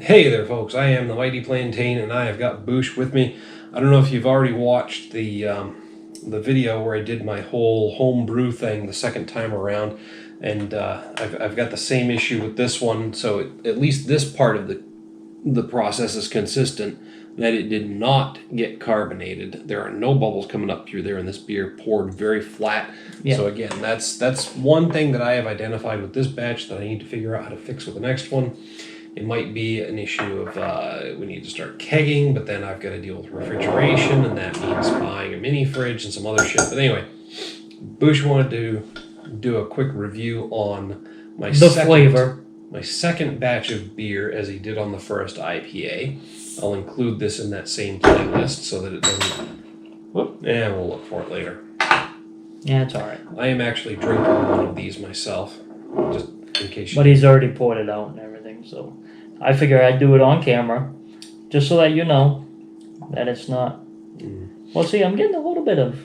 Hey there, folks. I am the Mighty Plantain, and I have got Bouch with me. I don't know if you've already watched the video where I did my whole home brew thing the second time around, and I've got the same issue with this one. So at least this part of the process is consistent. That it did not get carbonated. There are no bubbles coming up through there, and this beer poured very flat. Yeah. So again, that's one thing that I have identified with this batch that I need to figure out how to fix with the next one. It might be an issue of we need to start kegging, but then I've got to deal with refrigeration, and that means buying a mini fridge and some other shit. But anyway, Bouch wanted to do a quick review on my second batch of beer, as he did on the first IPA. I'll include this in that same playlist so that it doesn't... Whoop, and we'll look for it later. Yeah, it's all right. I am actually drinking one of these myself, just in case you... But he's already poured it out and everything, so I figure I'd do it on camera, just so that you know that it's not... Well, see, I'm getting a little bit of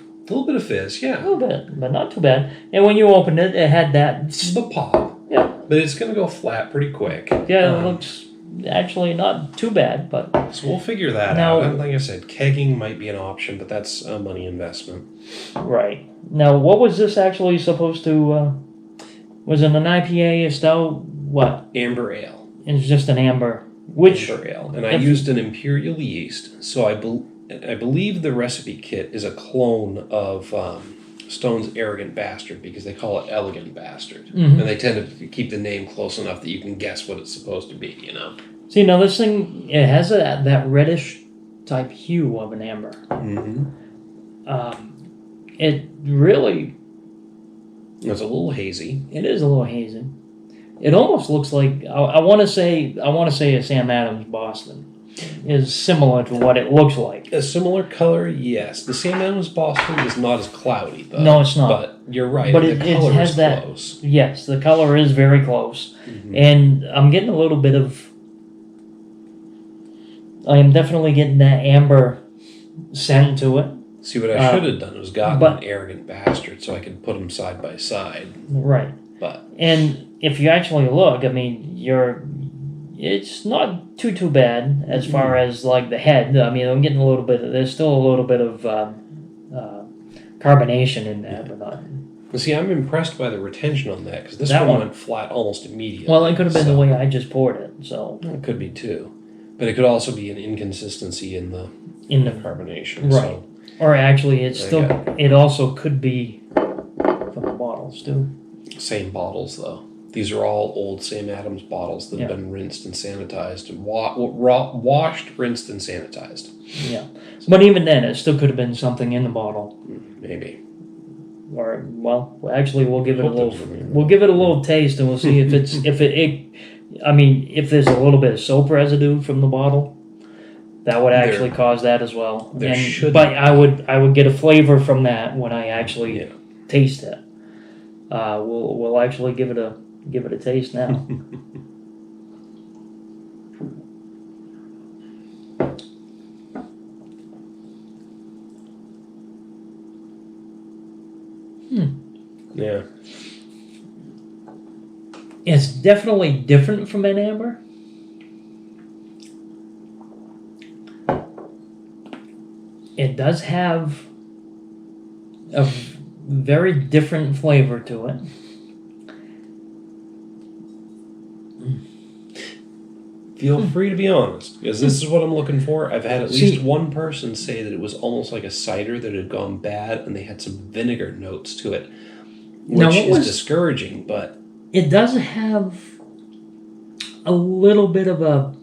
fizz, yeah. A little bit, but not too bad. And when you opened it, it had that... The pop. Yeah. But it's going to go flat pretty quick. Yeah, it looks... Actually, not too bad, but... So we'll figure that out. Like I said, kegging might be an option, but that's a money investment. Right. Now, what was this actually supposed to... was it an IPA, a stout? What? Amber ale. It's just an amber. Amber ale. And I used an imperial yeast, so I believe the recipe kit is a clone of... Stone's Arrogant Bastard, because they call it Elegant Bastard. Mm-hmm. And they tend to keep the name close enough that you can guess what it's supposed to be, you know? See, now this thing, it has that reddish type hue of an amber. Mm-hmm. It really... It's a little hazy. It is a little hazy. It almost looks like, I want to say a Sam Adams Boston is similar to what it looks like. A similar color, yes. The Sam Adams Boston is not as cloudy, though. No, it's not. But you're right. But the color has is that, close. Yes, the color is very close. Mm-hmm. And I'm getting a little bit of... I am definitely getting that amber scent to it. See, what I should have done was gotten an Arrogant Bastard so I could put them side by side. Right. And if you actually look, I mean, it's not too bad as far as like the head. I mean, I'm getting a little bit. There's still a little bit of carbonation in there, but not. Well, see, I'm impressed by the retention on that because this one went flat almost immediately. Well, it could have been the way I just poured it, so it could be too, but it could also be an inconsistency in the carbonation, right? So, or actually, it also could be from the bottles too. Same bottles though. These are all old Sam Adams bottles that have been rinsed and sanitized, and washed, rinsed, and sanitized. Yeah, but even then, it still could have been something in the bottle. Maybe. Or actually, we'll give it a little. We'll give it a little taste, and we'll see if it's if there's a little bit of soap residue from the bottle, that would actually cause that as well. But I would get a flavor from that when I actually taste it. We'll actually give it a taste now. Yeah. It's definitely different from an amber. It does have a very different flavor to it. Feel free to be honest, because this is what I'm looking for. I've had at least one person say that it was almost like a cider that had gone bad, and they had some vinegar notes to it, which is discouraging. But it does have a little bit of a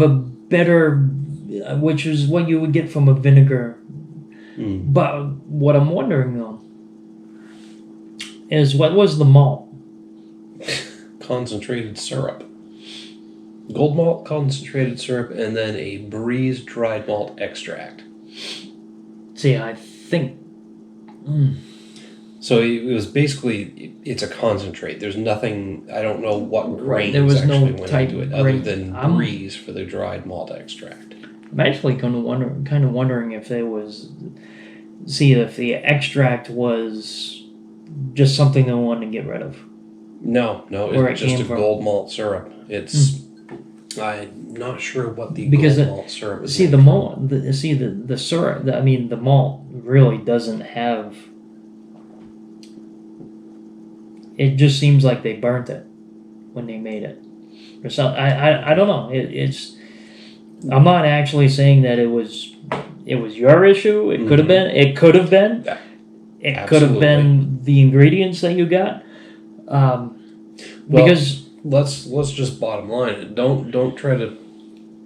better, which is what you would get from a vinegar. But what I'm wondering though is what was the malt? Concentrated syrup. Gold malt, concentrated syrup, and then a Breeze dried malt extract. See, I think... So it was basically, it's a concentrate. There's nothing, I don't know what grains went into it other than Breeze for the dried malt extract. I'm actually kind of wondering if there was... See, if the extract was just something they wanted to get rid of. No, it's just a gold malt syrup. It's I'm not sure what the Because gold malt syrup is. the malt, the syrup. The malt really doesn't have. It just seems like they burnt it when they made it, or something. I don't know. It's. I'm not actually saying that it was your issue. It could have been. It could have been. Yeah, it could have been the ingredients that you got. Because let's just bottom line it. Don't try to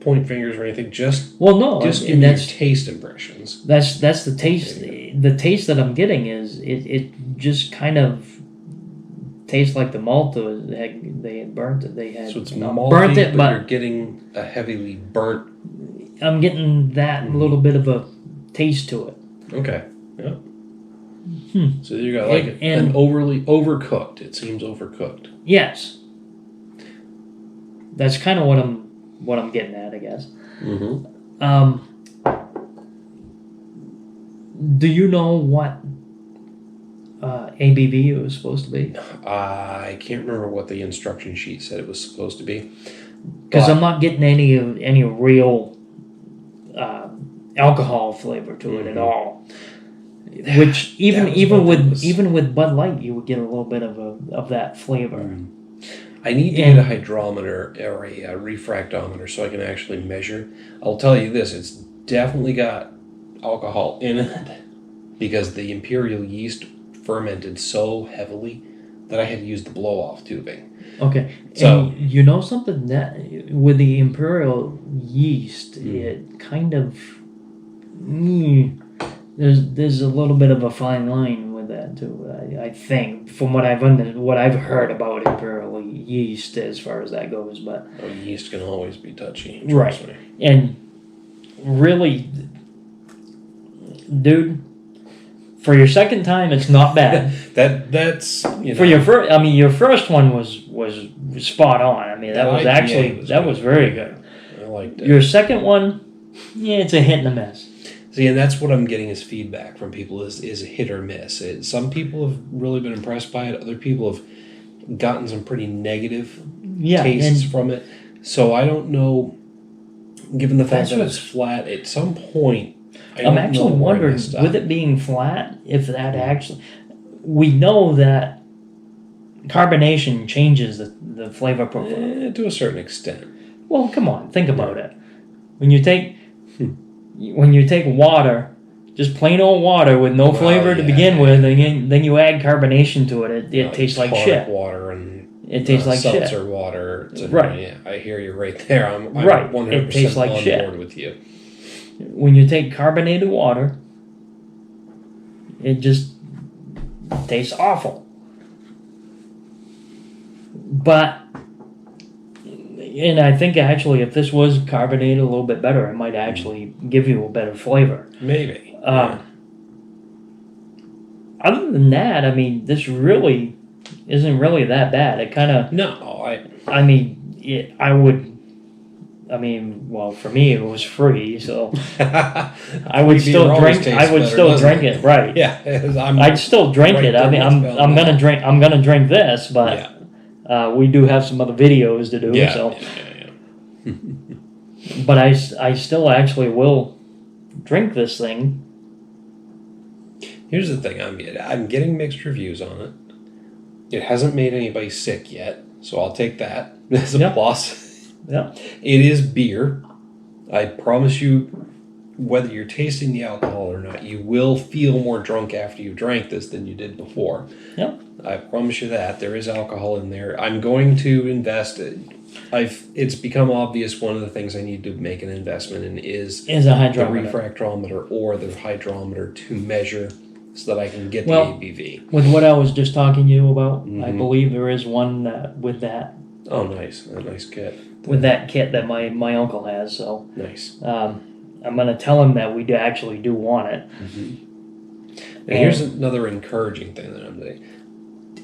point fingers or anything. Just give me your taste impressions. That's the taste. The taste that I'm getting is it just kind of tastes like the malt they had burnt it. They had so it's not malty, burnt it, but you're getting a heavily burnt. I'm getting that little bit of a taste to it. Okay. Yeah. So you got like an overly overcooked. It seems overcooked. Yes. That's kind of what I'm getting at, I guess. Mm-hmm. Do you know what ABV it was supposed to be? I can't remember what the instruction sheet said it was supposed to be. Because I'm not getting any real alcohol flavor to it at all. Which even with Bud Light, you would get a little bit of that flavor. I need to get a hydrometer or a refractometer so I can actually measure. I'll tell you this: it's definitely got alcohol in it because the imperial yeast fermented so heavily that I had to use the blow-off tubing. Okay, so and you know something that with the imperial yeast, it kind of there's a little bit of a fine line with that too. I think from what I've heard about imperial yeast as far as that goes, but yeast can always be touchy, right? Me. And really, dude, for your second time, it's not bad. that's for your first. I mean, your first one was spot on. I mean, that was very good. I liked it. Your second one, it's a hit and a miss. See, and that's what I'm getting as feedback from people is a hit or miss. Some people have really been impressed by it. Other people have gotten some pretty negative tastes from it. So I don't know, given the fact that it's flat, at some point, I'm actually wondering, with it being flat, if that actually... We know that carbonation changes the flavor profile. To a certain extent. Well, come on, think about it. When you take water, just plain old water with no flavor to begin with, and then you add carbonation to it, it tastes like shit. Water and it tastes like shit. Seltzer water. Right. Yeah, I hear you right there. I'm right. 100% it tastes like on shit. board with you. When you take carbonated water, it just tastes awful. But, and I think actually if this was carbonated a little bit better, it might actually give you a better flavor. Maybe. Other than that, I mean, this really isn't really that bad. It kind of... No, well, for me it was free, so I would still drink. I would still drink it, right? Yeah, I'd still drink it. I mean, I'm gonna drink. I'm gonna drink this, but we do have some other videos to do. Yeah, so, but I still actually will drink this thing. Here's the thing: I'm getting mixed reviews on it. It hasn't made anybody sick yet, so I'll take that as a plus. Yeah, it is beer. I promise you, whether you're tasting the alcohol or not, you will feel more drunk after you drank this than you did before. Yeah, I promise you that. There is alcohol in there. I'm going to invest. It's become obvious one of the things I need to make an investment in is a hydrometer. The refractometer or the hydrometer to measure so that I can get the ABV. With what I was just talking to you about, I believe there is one with that. Oh, nice. A nice kit. With that kit that my uncle has, so nice. I'm gonna tell him that we actually do want it. And here's another encouraging thing that I'm doing.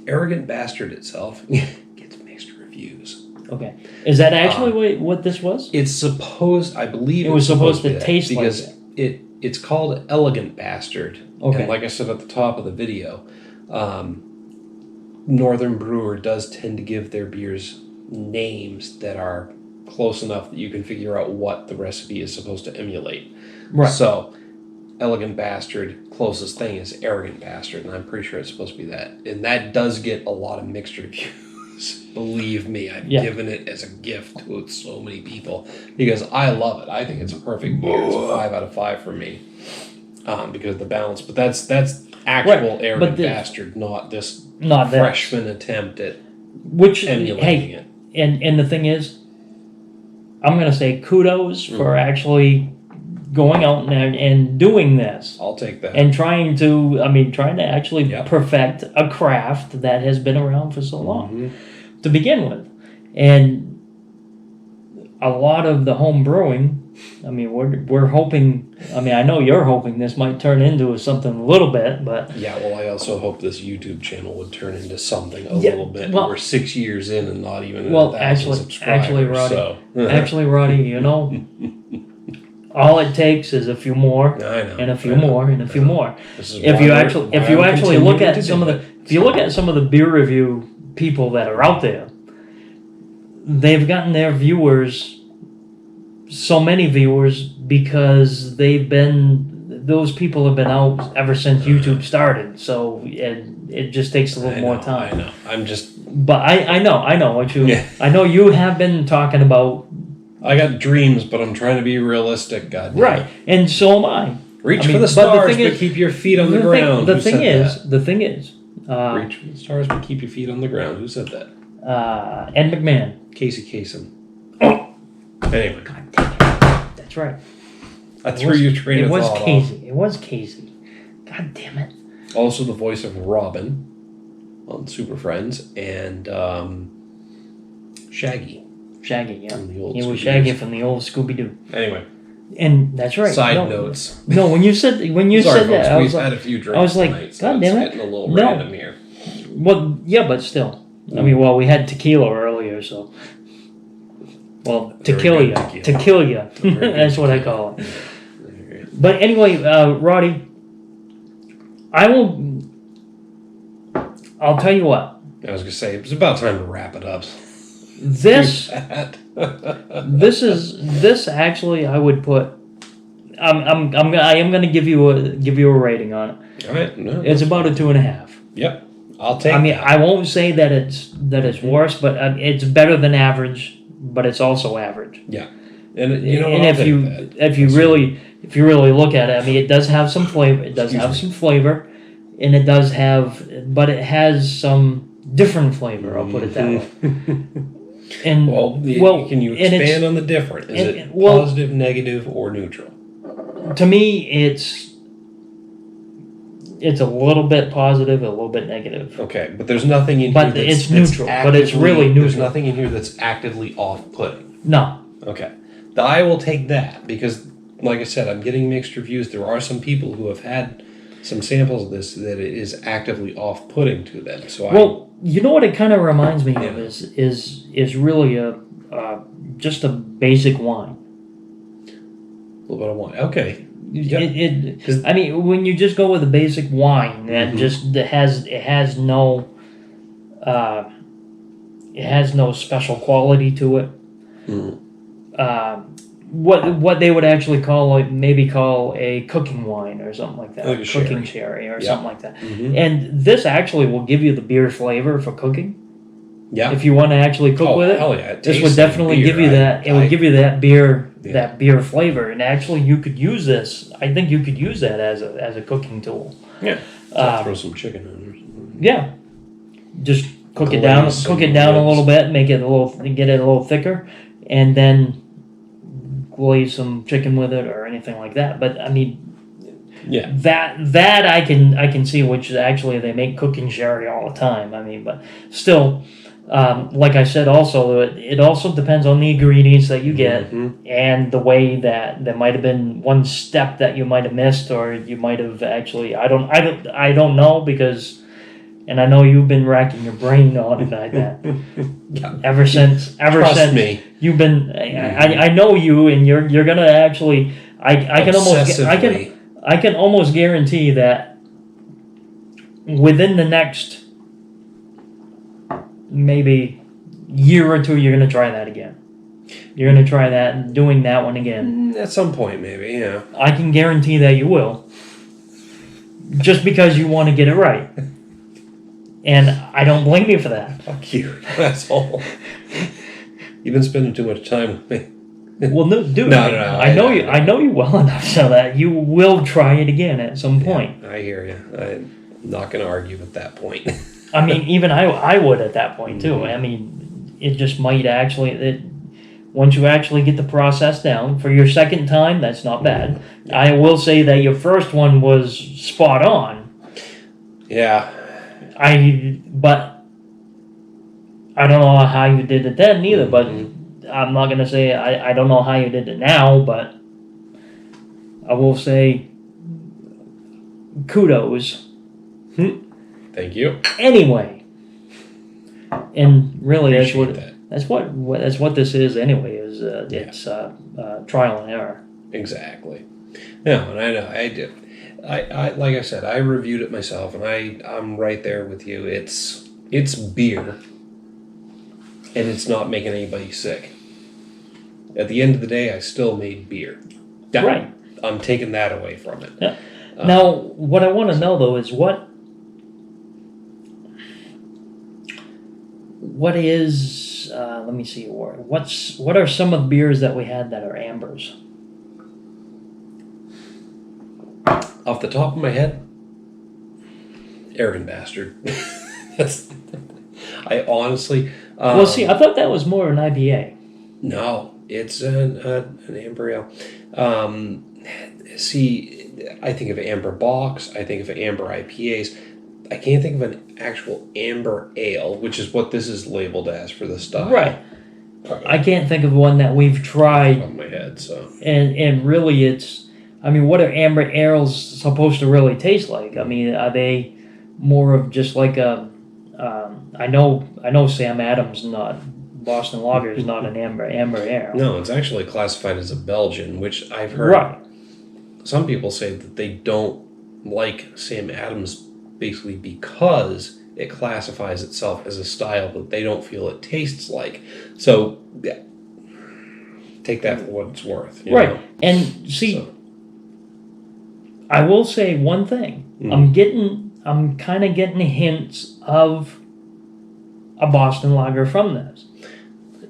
Arrogant Bastard itself gets mixed reviews. Okay, is that actually what this was? It's supposed. I believe it was supposed to taste like because it's called Elegant Bastard. Okay, and like I said at the top of the video, Northern Brewer does tend to give their beers names that are close enough that you can figure out what the recipe is supposed to emulate. Right. So, Elegant Bastard, closest thing is Arrogant Bastard, and I'm pretty sure it's supposed to be that. And that does get a lot of mixed reviews. Believe me, I've given it as a gift to so many people because I love it. I think it's a perfect beer. It's a 5 out of 5 for me because of the balance. But that's actual Arrogant Bastard, not this freshman attempt at emulating it. And the thing is, I'm going to say kudos for actually going out and doing this. I'll take that. And trying to actually perfect a craft that has been around for so long to begin with. And a lot of the home brewing, I mean, we're hoping, I mean, I know you're hoping this might turn into something a little bit, but... Yeah, well, I also hope this YouTube channel would turn into something a little bit. Well, we're 6 years in and not even 1,000 subscribers. Actually, Roddy, you know... All it takes is a few more, and a few more, and a few more. If you actually look at some of the beer review people that are out there, they've gotten their viewers, so many viewers, because those people have been out ever since YouTube started. So it just takes a little more time. I know. But I know what you. Yeah. I know you have been talking about. I got dreams, but I'm trying to be realistic, goddamn. Right, and so am I. Reach for the stars, but keep your feet on the ground. The thing is... Reach for the stars, but keep your feet on the ground. Who said that? Ed McMahon. Casey Kasem. Anyway. God damn it. That's right. I threw your train of thought off. It was Casey. God damn it. Also the voice of Robin on Super Friends, and Shaggy. Shaggy, yeah. He was Shaggy from the old Scooby-Doo. Anyway. And that's right. Side notes. No, when you said that, I was like, had a few drinks tonight, so God damn it. It's getting a little random here. Well, yeah, but still. I mean, we had tequila earlier, so. Well, tequila. That's what I call it. But anyway, Roddy, I'll tell you what. I was gonna say it was about time to wrap it up. This actually I would put. I am gonna give you a rating on it. All right, no, it's about a 2.5. Yep, I'll take. I mean, I won't say that it's worse, but it's better than average. But it's also average. Yeah, and if you really look at it, I mean, it does have some flavor. It does have some flavor, and it has some different flavor. I'll put it that way. And can you expand on the different? Is it positive, negative, or neutral? To me, it's a little bit positive, a little bit negative. Okay, but there's nothing in here it's neutral. But it's really neutral. There's nothing in here that's actively off-putting. No. Okay, I will take that because, like I said, I'm getting mixed reviews. There are some people who have had some samples of this that it is actively off-putting to them. So you know what it kind of reminds me of is really just a basic wine. A little bit of wine. Okay. Yep. I mean, when you just go with a basic wine that has no special quality to it. What they would actually call a cooking wine or something like that, like a cooking sherry or something like that. And this actually will give you the beer flavor for cooking. Yeah. If you want to actually cook with it, hell yeah, this would definitely give you that. It would give you that beer flavor, and actually you could use this. I think you could use that as a cooking tool. Yeah. Throw some chicken in or something. Yeah. Just cook it down a little bit, get it a little thicker, and then glaze some chicken with it or anything like that. But I mean, yeah, that I can see, which actually they make cooking sherry all the time. I mean, but still. Like I said, also it also depends on the ingredients that you get and the way that there might have been one step that you might have missed, or you might have actually I don't know because, and I know you've been racking your brain on it like that ever since me. You've been I know you, and you're gonna actually I can almost guarantee that within the next maybe year or two, you're going to try that again. You're going to try that and doing that one again. At some point, maybe, yeah. I can guarantee that you will. Just because you want to get it right. And I don't blame you for that. Fuck you, asshole. You've been spending too much time with me. Well, no, dude. No. I know you well enough so that you will try it again at some point. Yeah, I hear you. I'm not going to argue at that point. I mean, even I would at that point too. I mean, it just might actually. Once you actually get the process down for your second time, that's not bad. I will say that your first one was spot on. Yeah. But I don't know how you did it then either. But I'm not gonna say I don't know how you did it now. But I will say kudos. Thank you. Anyway, and really Appreciate that's what this is anyway. It's trial and error. Exactly. No, and I know I did. I like I said, I reviewed it myself, and I'm right there with you. It's beer, and it's not making anybody sick. At the end of the day, I still made beer. Right. I'm taking that away from it. Yeah. Now, what I want to know though is what is let me see what are some of the beers that we had that are ambers? Off the top of my head, Elegant Bastard. I honestly. Well, see, I thought that was more an IPA. No, it's an amber ale. See, I think of amber box. I think of amber IPAs. I can't think of an actual amber ale, which is what this is labeled as for the style. Right. I can't think of one that we've tried. On my head, so. And really, it's. I mean, what are amber ales supposed to really taste like? I mean, are they more of just like a? I know Sam Adams Boston Lager is not an amber ale. No, it's actually classified as a Belgian, which I've heard. Right. Some people say that they don't like Sam Adams basically because it classifies itself as a style that they don't feel it tastes like. So, yeah, take that for what it's worth. You know? And see, I will say one thing. I'm kind of getting hints of a Boston Lager from this.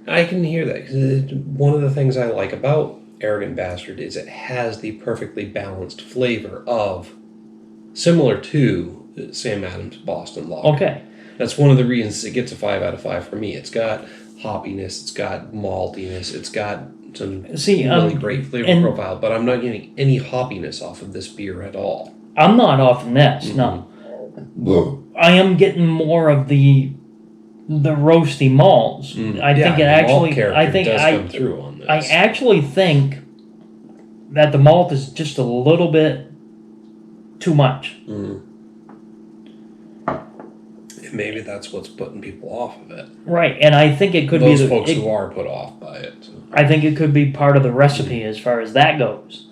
I can hear that, because one of the things I like about Elegant Bastard is it has the perfectly balanced flavor of, similar to Sam Adams Boston Lager. Okay. That's one of the reasons it gets a 5 out of 5 for me. It's got hoppiness, it's got maltiness, it's got some really great flavor profile, but I'm not getting any hoppiness off of this beer at all. I'm not off the nest, no. I am getting more of the roasty malts. I think it actually. I think come through on this. I actually think that the malt is just a little bit too much. Maybe that's what's putting people off of it. Right, and I think it could be those folks who are put off by it. So. I think it could be part of the recipe as far as that goes.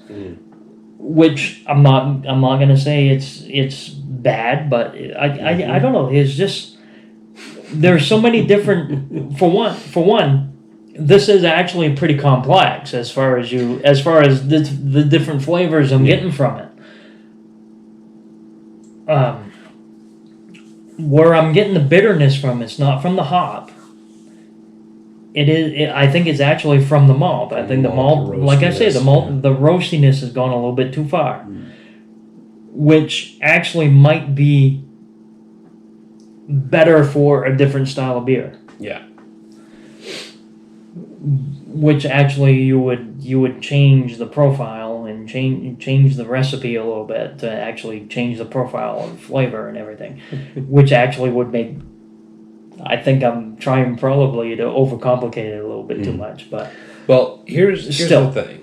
Which I'm not going to say it's bad, but I don't know. It's just there's so many different. For one, this is actually pretty complex as far as the different flavors I'm getting from it. Where I'm getting the bitterness from, it's not from the hop. I think it's actually from the malt. I think the malt, like I say, the roastiness has gone a little bit too far, which actually might be better for a different style of beer. Yeah. Which actually you would change the profile and change the recipe a little bit to actually change the profile of flavor and everything, which actually would make. I think I'm trying probably to overcomplicate it a little bit too much, but here's the thing.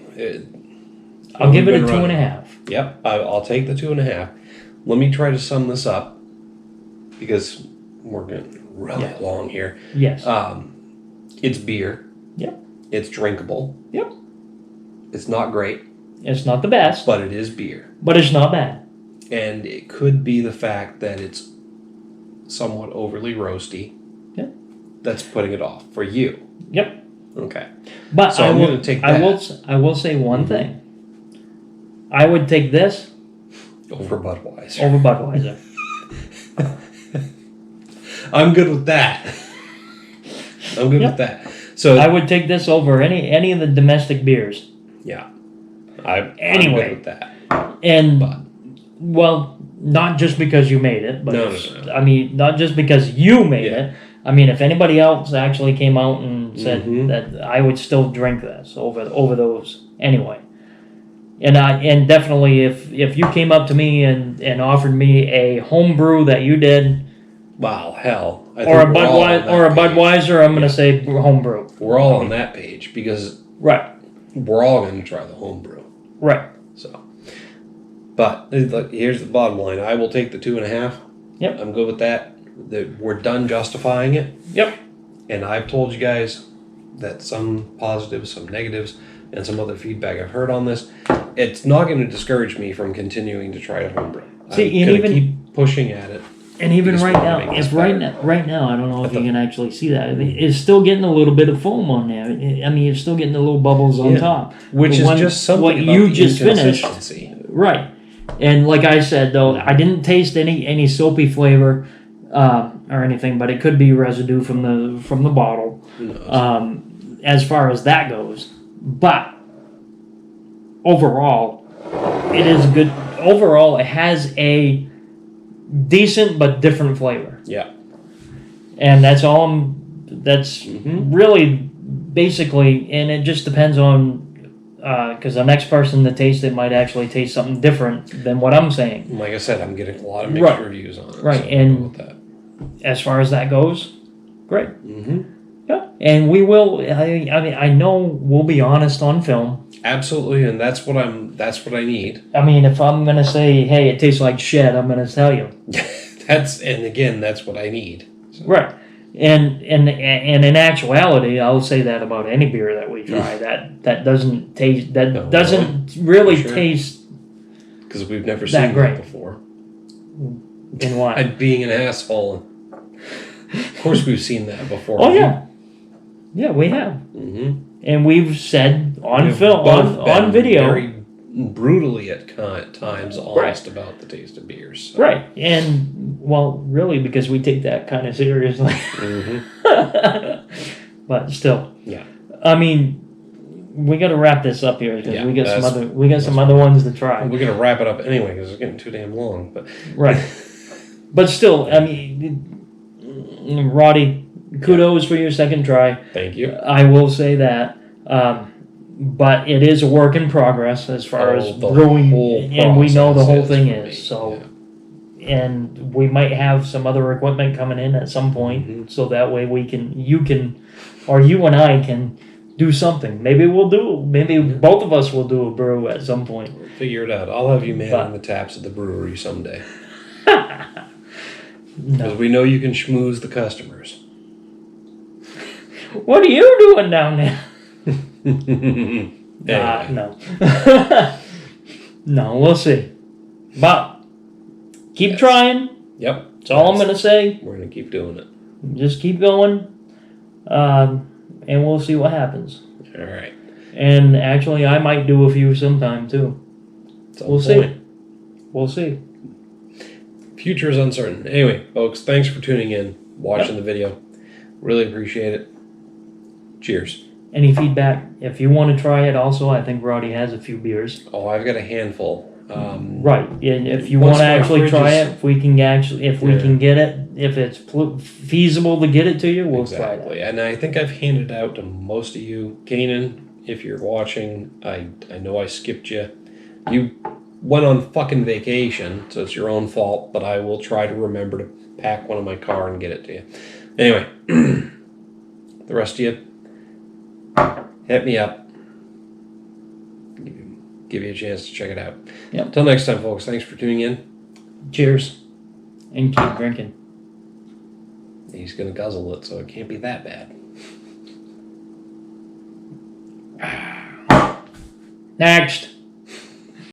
I'll give it a 2.5. Yep, I'll take the 2.5. Let me try to sum this up because we're getting really long here. Yes. It's beer. Yep. It's drinkable. Yep. It's not great. It's not the best. But it is beer. But it's not bad. And it could be the fact that it's somewhat overly roasty. Yep. That's putting it off for you. Yep. Okay. But So I'm going to take that. I will say one thing. I would take this over Budweiser. Over Budweiser. I'm good with that. I'm good with that. So I would take this over any of the domestic beers. Yeah. I'm Anyway. good with that. And well, not just because you made it, but No. I mean, not just because you made it. I mean, if anybody else actually came out and said that, I would still drink this over those anyway. And definitely, if you came up to me and offered me a home brew that you did, wow, hell, or a Budweiser, I'm going to say home brew. We're all on that page because we're all going to try the home brew. Right. So, but here's the bottom line: I will take the 2.5. Yep. I'm good with that. We're done justifying it. Yep. And I've told you guys that some positives, some negatives, and some other feedback I've heard on this. It's not going to discourage me from continuing to try to homebrew. See, I'm going to keep pushing at it. And even right now, right now, I don't know if you can actually see that. It's still getting a little bit of foam on there. I mean, you're still getting the little bubbles on top. Which is just something what about you the just finished. Right. And like I said, though, I didn't taste any soapy flavor or anything, but it could be residue from the bottle. As far as that goes. But overall, it is good. Overall, it has a decent but different flavor. Yeah. And that's all that's really basically, and it just depends on, because the next person to taste it might actually taste something different than what I'm saying. Like I said, I'm getting a lot of mixed reviews on it. Right, so and as far as that goes, great. Mm-hmm. Yeah, and we will, I mean, I know we'll be honest on film. Absolutely, and that's what I need. I mean, if I'm going to say, hey, it tastes like shit, I'm going to tell you. That's what I need. So. Right. And in actuality, I'll say that about any beer that we try. that doesn't taste really taste because we've never seen that before. In what? And being an asshole. Of course, we've seen that before. Oh yeah, yeah, we have. Mm-hmm. And we've said on film, on video, very brutally at times, honest about the taste of beers. So. Right, and well, really, because we take that kind of seriously. But still, yeah. I mean, we got to wrap this up here because we got some other ones to try. We're gonna wrap it up anyway because it's getting too damn long. But right, but still, I mean, Roddy, kudos for your second try. Thank you. I will say that. But it is a work in progress as far as brewing, and we know the whole thing is. So, and we might have some other equipment coming in at some point, so that way you and I can do something. Maybe both of us will do a brew at some point. We'll figure it out. I'll have you manning the taps at the brewery someday. Because we know you can schmooze the customers. What are you doing down there? No. No, we'll see. But keep trying. Yep. That's all I'm going to say. We're going to keep doing it. Just keep going. And we'll see what happens. All right. And actually, I might do a few sometime too. We'll see. We'll see. Future is uncertain. Anyway, folks, thanks for tuning in, watching the video. Really appreciate it. Cheers. Any feedback? If you want to try it also, I think Roddy has a few beers. Oh, I've got a handful. Right. And if you want to actually try it, if we can get it, if it's feasible to get it to you, we'll try it. And I think I've handed it out to most of you. Kanan, if you're watching, I know I skipped you. You went on fucking vacation, so it's your own fault, but I will try to remember to pack one in my car and get it to you. Anyway, the rest of you, hit me up. Give you a chance to check it out. Yep. Until next time, folks, thanks for tuning in. Cheers. And keep drinking. He's going to guzzle it, so it can't be that bad. Next.